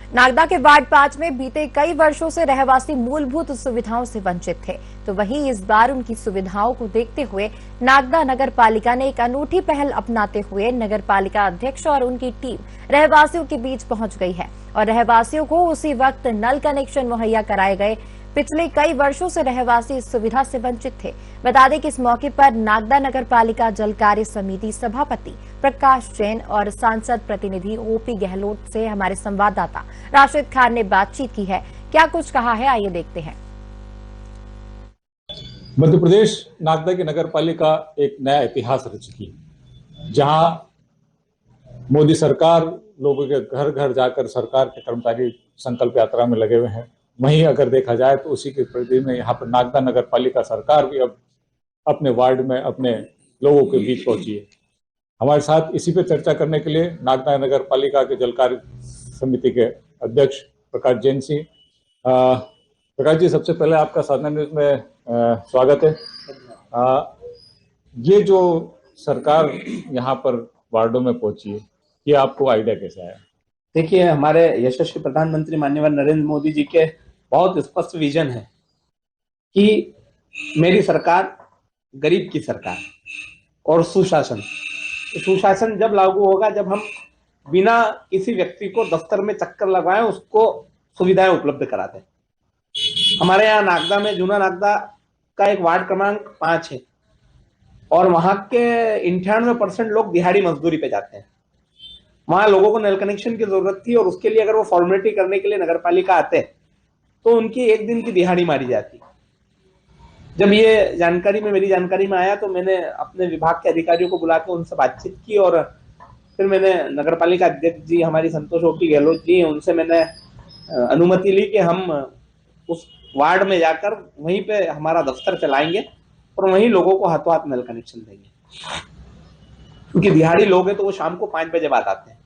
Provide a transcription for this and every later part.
नागदा के वार्ड 5 में बीते कई वर्षों से रहवासी मूलभूत सुविधाओं से वंचित थे, तो वहीं इस बार उनकी सुविधाओं को देखते हुए नागदा नगर पालिका ने एक अनूठी पहल अपनाते हुए नगर पालिका अध्यक्ष और उनकी टीम रहवासियों के बीच पहुंच गई है और रहवासियों को उसी वक्त नल कनेक्शन मुहैया कराए गए। पिछले कई वर्षों से रहवासी इस सुविधा से वंचित थे। बता दें कि इस मौके पर नागदा नगर पालिका जल कार्य समिति सभापति प्रकाश जैन और सांसद प्रतिनिधि ओपी गहलोत से हमारे संवाददाता राशिद खान ने बातचीत की है। क्या कुछ कहा है, आइए देखते हैं। मध्य प्रदेश नागदा की नगर पालिका एक नया इतिहास रच चुकी है, जहां मोदी सरकार लोगों के घर घर जाकर सरकार के कर्मचारी संकल्प यात्रा में लगे हुए हैं। वहीं अगर देखा जाए तो उसी के प्रति में यहाँ पर नागदा नगर पालिका सरकार भी अब अपने वार्ड में अपने लोगों के बीच पहुंची है। हमारे साथ इसी पे चर्चा करने के लिए नागदा नगर पालिका के जल कार्य समिति के अध्यक्ष प्रकाश जैन सिंह। प्रकाश जी, सबसे पहले आपका साधना न्यूज में स्वागत है। ये जो सरकार यहाँ पर वार्डों में पहुंची है, ये आपको आइडिया कैसे आया? देखिए, हमारे यशस्वी प्रधानमंत्री माननीय नरेंद्र मोदी जी के बहुत स्पष्ट विजन है कि मेरी सरकार गरीब की सरकार और सुशासन। सुशासन जब लागू होगा जब हम बिना किसी व्यक्ति को दफ्तर में चक्कर लगवाएं उसको सुविधाएं उपलब्ध करा दें। हमारे यहाँ नागदा में जूना नागदा का एक वार्ड क्रमांक 5 है और वहां के 98% लोग दिहाड़ी मजदूरी पे जाते हैं। वहां लोगों को नल कनेक्शन की जरूरत थी और उसके लिए अगर वो फॉर्मेलिटी करने के लिए नगर पालिका आते तो उनकी एक दिन की दिहाड़ी मारी जाती। जब ये जानकारी में मेरी जानकारी में आया तो मैंने अपने विभाग के अधिकारियों को बुला के उनसे बातचीत की और फिर मैंने नगर पालिका अध्यक्ष जी हमारी संतोष ओपी गहलोत जी, उनसे मैंने अनुमति ली कि हम उस वार्ड में जाकर वहीं पे हमारा दफ्तर चलाएंगे और वहीं लोगों को हाथों हाथ नल कनेक्शन देंगे। क्योंकि दिहाड़ी लोग हैं तो वो शाम को 5 बजे बाद आते हैं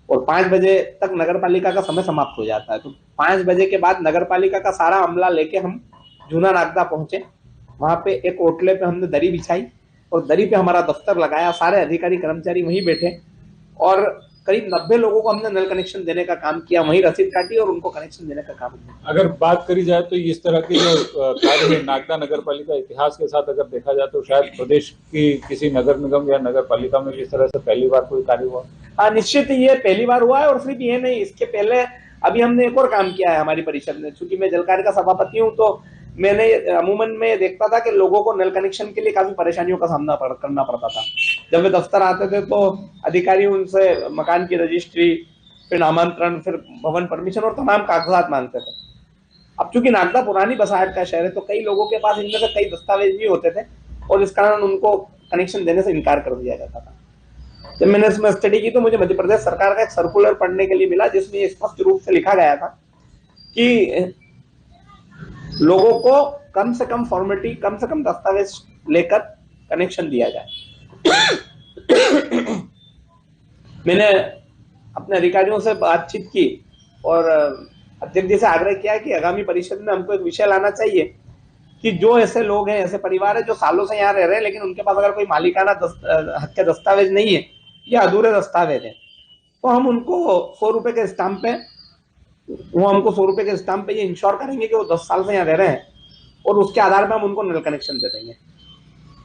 और 5 बजे तक नगर पालिका का समय समाप्त हो जाता है। तो 5 बजे के बाद नगर पालिका का सारा अमला लेके हम जूना नागदा पहुंचे। वहां पे एक ओटले पे हमने दरी बिछाई और दरी पे हमारा दफ्तर लगाया। सारे अधिकारी कर्मचारी वहीं बैठे और करीब 90 लोगों को हमने नल कनेक्शन देने का काम किया। वहीं रसीद काटी और उनको कनेक्शन देने का काम किया। अगर बात करी जाए तो इस तरह की जो कार्य है नागदा नगर पालिका इतिहास के साथ अगर देखा जाए तो शायद प्रदेश की किसी नगर निगम या नगर पालिका में इस तरह से पहली बार कोई कार्य हुआ। हाँ, निश्चित ये पहली बार हुआ है और सिर्फ ये नहीं, इसके पहले अभी हमने एक और काम किया है हमारी परिषद ने। चूंकि मैं जल कार्य का सभापति हूँ तो मैंने अमूमन में देखता था कि लोगों को नल कनेक्शन के लिए काफी परेशानियों का सामना करना पड़ता था। जब वे दफ्तर आते थे तो अधिकारी उनसे मकान की रजिस्ट्री, फिर नामांतरण, फिर भवन परमिशन और तमाम कागजात मांगते थे। अब चूंकि नागदा पुरानी बसाहट का शहर है तो कई लोगों के पास इनमें से कई दस्तावेज भी होते थे और इस कारण उनको कनेक्शन देने से इनकार कर दिया जाता था। जब मैंने इसमें स्टडी की तो मुझे मध्य प्रदेश सरकार का एक सर्कुलर पढ़ने के लिए मिला जिसमें स्पष्ट रूप से लिखा गया था कि लोगों को कम से कम फॉर्मेलिटी, कम से कम दस्तावेज लेकर कनेक्शन दिया जाए। मैंने अपने अधिकारियों से बातचीत की और अध्यक्ष जी से आग्रह किया कि आगामी परिषद में हमको एक विषय लाना चाहिए कि जो ऐसे लोग हैं, ऐसे परिवार है जो सालों से यहाँ रह रहे हैं लेकिन उनके पास अगर कोई मालिकाना हक के दस्तावेज नहीं है या अधूरे दस्तावेज है तो हम उनको 100 रुपए के स्टाम्प पे ये इंश्योर करेंगे कि वो 10 साल से यहाँ रह रहे हैं और उसके आधार पर हम उनको नल कनेक्शन दे देंगे।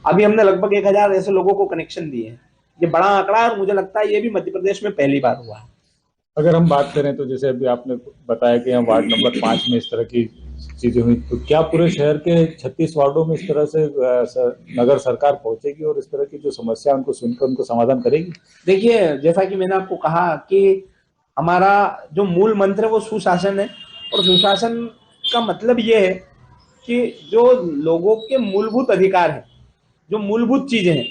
अभी हमने लगभग 1000 ऐसे लोगों को कनेक्शन दिए हैं। ये बड़ा आंकड़ा है और मुझे लगता है ये भी मध्य प्रदेश में पहली बार हुआ है। अगर हम बात करें तो जैसे अभी आपने बताया कि यहाँ वार्ड नंबर 5 में इस तरह की चीजें हुई, तो क्या पूरे शहर के 36 वार्डों में इस तरह से नगर सरकार पहुंचेगी और इस तरह की जो समस्या उनको सुनकर उनको समाधान करेगी? देखिए, जैसा कि मैंने आपको कहा कि हमारा जो मूल मंत्र है वो सुशासन है और सुशासन का मतलब ये है कि जो लोगों के मूलभूत अधिकार है, जो मूलभूत चीजें हैं,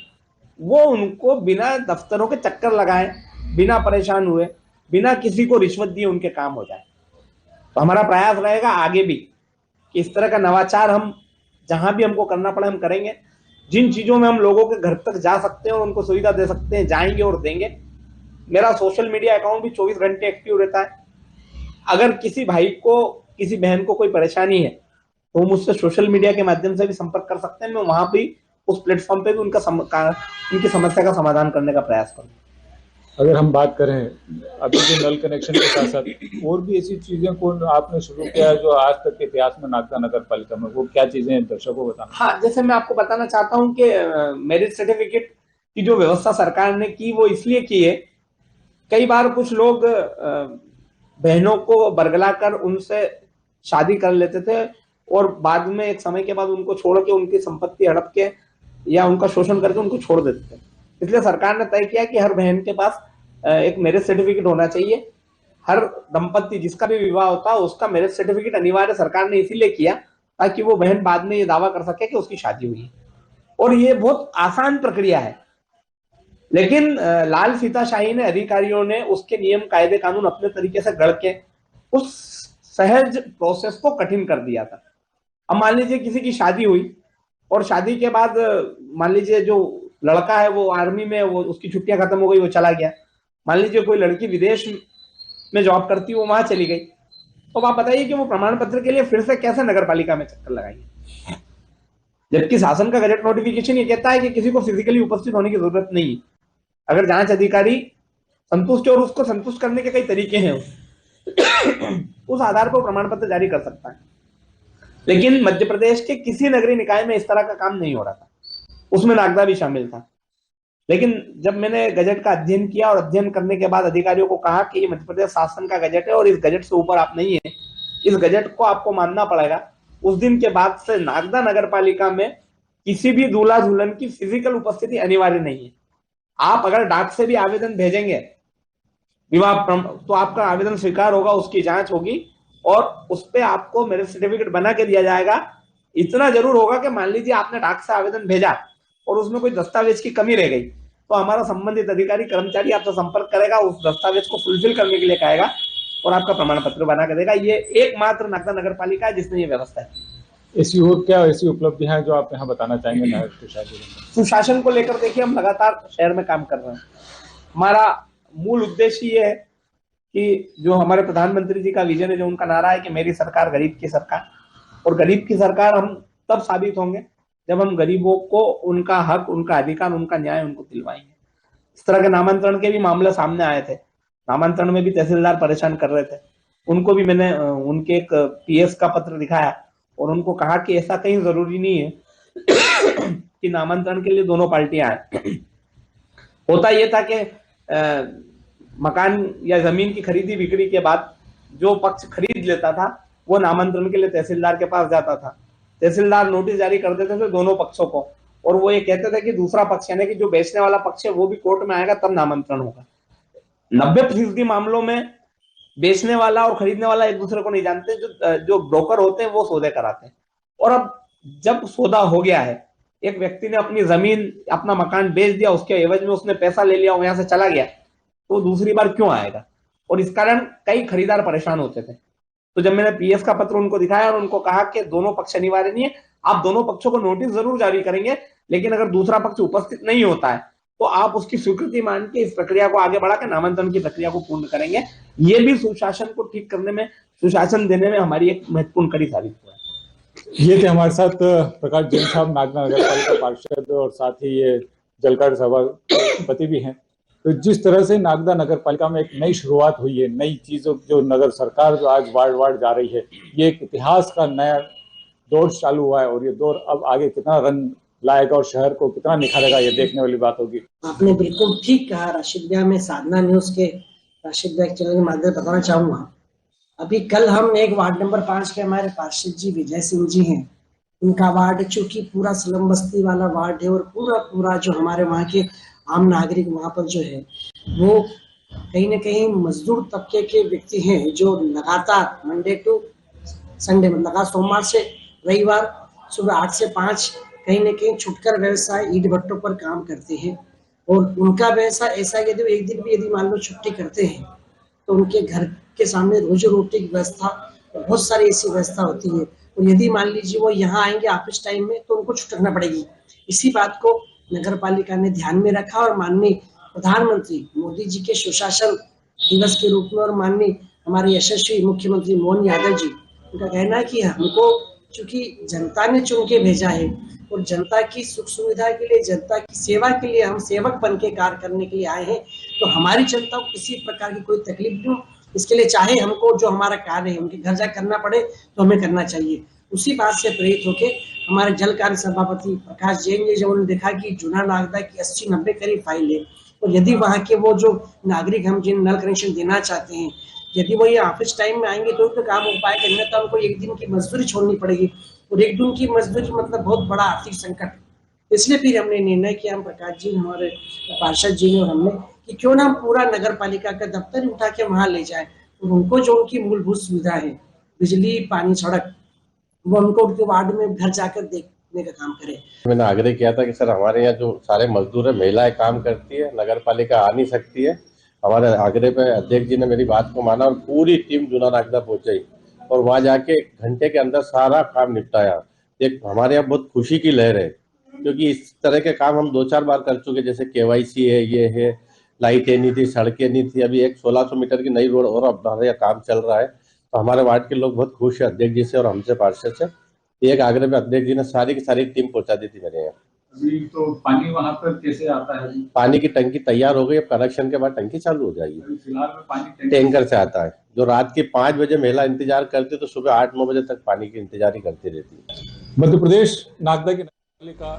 वो उनको बिना दफ्तरों के चक्कर लगाए, बिना परेशान हुए, बिना किसी को रिश्वत दिए उनके काम हो जाए। तो हमारा प्रयास रहेगा आगे भी कि इस तरह का नवाचार हम जहां भी हमको करना पड़े हम करेंगे। जिन चीजों में हम लोगों के घर तक जा सकते हैं और उनको सुविधा दे सकते हैं जाएंगे और देंगे। मेरा सोशल मीडिया अकाउंट भी 24 घंटे एक्टिव रहता है। अगर किसी भाई को, किसी बहन को कोई परेशानी है तो मुझसे सोशल मीडिया के माध्यम से भी संपर्क कर सकते हैं। मैं वहां भी उस प्लेटफॉर्म पे भी उनकी समस्या का समाधान करने का प्रयास करूंगा। अगर हम बात करें अभी जो नल कनेक्शन के साथ साथ और भी ऐसी चीजें को आपने शुरू किया है जो आज तक के इतिहास में नागदा नगर पालिका में, वो क्या चीजें हैं दर्शकों को बताना? हाँ, जैसे मैं आपको बताना चाहता हूँ कि मैरिज सर्टिफिकेट की जो व्यवस्था सरकार ने की वो इसलिए की है, कई बार कुछ लोग बहनों को बरगला कर उनसे शादी कर लेते थे और बाद में एक समय के बाद उनको छोड़ के उनकी संपत्ति हड़प के या उनका शोषण करके उनको छोड़ देते थे। इसलिए सरकार ने तय किया कि हर बहन के पास एक मैरिज सर्टिफिकेट होना चाहिए। हर दंपत्ति जिसका भी विवाह होता है उसका मैरिज सर्टिफिकेट अनिवार्य सरकार ने इसीलिए किया ताकि वो बहन बाद में ये दावा कर सके कि उसकी शादी हुई है। और ये बहुत आसान प्रक्रिया है, लेकिन लाल फीताशाही ने, अधिकारियों ने उसके नियम कायदे कानून अपने तरीके से गढ़ के उस सहज प्रोसेस को कठिन कर दिया था। अब मान लीजिए किसी की शादी हुई और शादी के बाद मान लीजिए जो लड़का है वो आर्मी में, वो उसकी छुट्टियां खत्म हो गई, वो चला गया। मान लीजिए कोई लड़की विदेश में जॉब करती है, वो वहां चली गई, तो आप बताइए कि वो प्रमाण पत्र के लिए फिर से कैसे नगर पालिका में चक्कर लगाएंगे, जबकि शासन का गजट नोटिफिकेशन ये कहता है कि किसी को फिजिकली उपस्थित होने की जरूरत नहीं है। अगर जांच अधिकारी संतुष्ट है और उसको संतुष्ट करने के कई तरीके हैं उस आधार पर प्रमाण पत्र जारी कर सकता है। लेकिन मध्य प्रदेश के किसी नगरीय निकाय में इस तरह का काम नहीं हो रहा था, उसमें नागदा भी शामिल था। लेकिन जब मैंने गजट का अध्ययन किया और अध्ययन करने के बाद अधिकारियों को कहा कि ये मध्य प्रदेश शासन का गजट है और इस गजट से ऊपर आप नहीं है, इस गजट को आपको मानना पड़ेगा, उस दिन के बाद से नागदा नगर पालिका में किसी भी दूल्हा दुल्हन की फिजिकल उपस्थिति अनिवार्य नहीं है। आप अगर डाक से भी आवेदन भेजेंगे विवाह तो आपका आवेदन स्वीकार होगा, उसकी जांच होगी और उस पर आपको मैरिज सर्टिफिकेट बना के दिया जाएगा। इतना जरूर होगा कि मान लीजिए आपने डाक से आवेदन भेजा और उसमें कोई दस्तावेज की कमी रह गई, तो हमारा संबंधित अधिकारी कर्मचारी आपसे संपर्क करेगा, उस दस्तावेज को फुलफिल करने के लिए कहेगा और आपका प्रमाण पत्र बना के देगा। ये एकमात्र नागदा नगर पालिका है जिसने ये व्यवस्था है। ऐसी और क्या ऐसी उपलब्धियां हैं जो आप यहाँ बताना चाहेंगे नगर प्रशासन? सुशासन को लेकर देखिए हम लगातार शहर में काम कर रहे हैं। हमारा मूल उद्देश्य ये है कि जो हमारे प्रधानमंत्री जी का विजन है, जो उनका नारा है कि मेरी सरकार गरीब की सरकार, और गरीब की सरकार हम तब साबित होंगे जब हम गरीबों को उनका हक, उनका अधिकार, उनका न्याय उनको दिलवाएंगे। इस तरह के नामांतरण के भी मामले सामने आए थे। नामांतरण में भी तहसीलदार परेशान कर रहे थे, उनको भी मैंने उनके एक पीएस का पत्र दिखाया और उनको कहा कि ऐसा कहीं जरूरी नहीं है कि नामांतरण के लिए दोनों पार्टियां आए। होता यह था कि मकान या जमीन की खरीदी बिक्री के बाद जो पक्ष खरीद लेता था वो नामांतरण के लिए तहसीलदार के पास जाता था। तहसीलदार नोटिस जारी कर देते थे दोनों पक्षों को और वो ये कहते थे कि दूसरा पक्ष यानी कि जो बेचने वाला पक्ष है वो भी कोर्ट में आएगा तब नामांतरण होगा। 90% मामलों में बेचने वाला और खरीदने वाला एक दूसरे को नहीं जानते, जो ब्रोकर होते हैं वो सौदे कराते हैं। और अब जब सौदा हो गया है, एक व्यक्ति ने अपनी जमीन, अपना मकान बेच दिया, उसके एवज में उसने पैसा ले लिया और यहाँ से चला गया, तो दूसरी बार क्यों आएगा? और इस कारण कई खरीदार परेशान होते थे। तो जब मैंने पीएस का पत्र उनको दिखाया और उनको कहा कि दोनों पक्ष अनिवार्य नहीं है, आप दोनों पक्षों को नोटिस जरूर जारी करेंगे, लेकिन अगर दूसरा पक्ष उपस्थित नहीं होता है तो आप उसकी स्वीकृति मान के इस प्रक्रिया को आगे बढ़ा के नामांतरण की प्रक्रिया को पूर्ण करेंगे। ये भी सुशासन को ठीक करने में, सुशासन देने में हमारी एक महत्वपूर्ण कड़ी साबित हुआ है। ये थे हमारे साथ प्रकाश जैन साहब, नागदा नगर पालिका पार्षद और साथ ही ये जलकर सभापति भी हैं। तो जिस तरह से नागदा नगर पालिका में एक नई शुरुआत हुई है, नई चीजों जो नगर सरकार जो आज वार्ड जा रही है, ये एक इतिहास का नया दौर चालू हुआ है और ये दौर अब आगे कितना रंग लाएगा और शहर को कितना निखारेगा, ये देखने वाली बात होगी। आपने बिल्कुल ठीक कहा राशिद भैया। मैं साधना न्यूज के राशिद भैया चैनल के माध्यम से बताना चाहूंगा, अभी कल हम एक वार्ड नंबर 5 के हमारे पार्षद जी विजय सिंह जी हैं, उनका वार्ड चूंकि पूरा स्लम बस्ती वाला वार्ड है और पूरा जो हमारे वहाँ के आम नागरिक वहाँ पर जो है वो कहीं ना कहीं मजदूर तबके के व्यक्ति हैं जो लगातार मंडे टू संडे, मतलब सोमवार से रविवार सुबह 8 से 5 कहीं ना कहीं छुटकर व्यवसाय ईंट भट्टों पर काम करते हैं। और उनका व्यवसाय ऐसा कि एक दिन भी यदि मान लो छुट्टी करते हैं तो उनके घर के सामने रोजी रोटी की व्यवस्था, बहुत सारी ऐसी व्यवस्था होती है। और यदि मान लीजिए वो यहाँ आएंगे ऑफिस टाइम में तो उनको छुटकना पड़ेगी। इसी बात को नगर पालिका ने ध्यान में रखा और माननीय प्रधानमंत्री मोदी जी के सुशासन दिवस के रूप में और माननीय हमारे यशस्वी मुख्यमंत्री मोहन यादव जी, उनका कहना है कि हमको क्योंकि जनता ने चुन के भेजा है और जनता की सुख सुविधा के लिए, जनता की सेवा के लिए हम सेवक बन के कार्य करने के लिए आए हैं। तो हमारी जनता को किसी प्रकार की कोई तकलीफ नहीं हो, इसके लिए चाहे हमको जो हमारा कार्य है उनके घर जा करना पड़े तो हमें करना चाहिए। उसी बात से प्रेरित होके हमारे जल कार्य सभापति प्रकाश जैन ने जब उन्होंने देखा कि जूना नागदा की 80-90 करीब फाइल है और यदि वहाँ के वो जो नागरिक हम जिन नल कनेक्शन देना चाहते हैं यदि वो ये ऑफिस टाइम में आएंगे तो काम हो पाएगा, नहीं तो उनको एक दिन की मजदूरी छोड़नी पड़ेगी और एक दिन की मजदूरी मतलब बहुत बड़ा आर्थिक संकट। इसलिए फिर हमने निर्णय किया, हम प्रकाश जी हमारे पार्षद जी ने और हमने, कि क्यों ना हम पूरा नगर पालिका का दफ्तर उठा के वहां ले जाए और उनको जो उनकी मूलभूत सुविधा है, बिजली, पानी, सड़क, वो उनको उनके वार्ड में घर जाकर देखने का काम करे। मैंने आग्रह किया था कि सर हमारे यहाँ जो सारे मजदूर है, महिलाएं काम करती है, नगर पालिका आ नहीं सकती है। हमारे आग्रह पे अध्यक्ष जी ने मेरी बात को माना और पूरी टीम जूना नागदा पहुंचाई और वहां जाके घंटे के अंदर सारा काम निपटाया। एक हमारे यहाँ बहुत खुशी की लहर है, क्योंकि इस तरह के काम हम 2-4 बार कर चुके, जैसे KYC है, ये है, लाइटें नहीं थी, सड़कें नहीं थी, अभी एक 1600 मीटर की नई रोड और अब हमारे यहाँ काम चल रहा है। तो हमारे वार्ड के लोग बहुत खुश है अध्यक्ष जी से और हमसे, पार्षद से। एक आग्रह में अध्यक्ष जी ने सारी की सारी टीम पहुंचा दी थी मेरे यहाँ। अभी तो पानी वहां पर कैसे आता है? पानी की टंकी तैयार हो गई, अब कनेक्शन के बाद टंकी चालू हो जाएगी। फिलहाल में पानी टैंकर से आता है, जो रात के 5 बजे महिला इंतजार करती है तो सुबह 8-9 बजे तक पानी की इंतजार ही करती रहती है। मध्य प्रदेश नागदा की नगर पालिका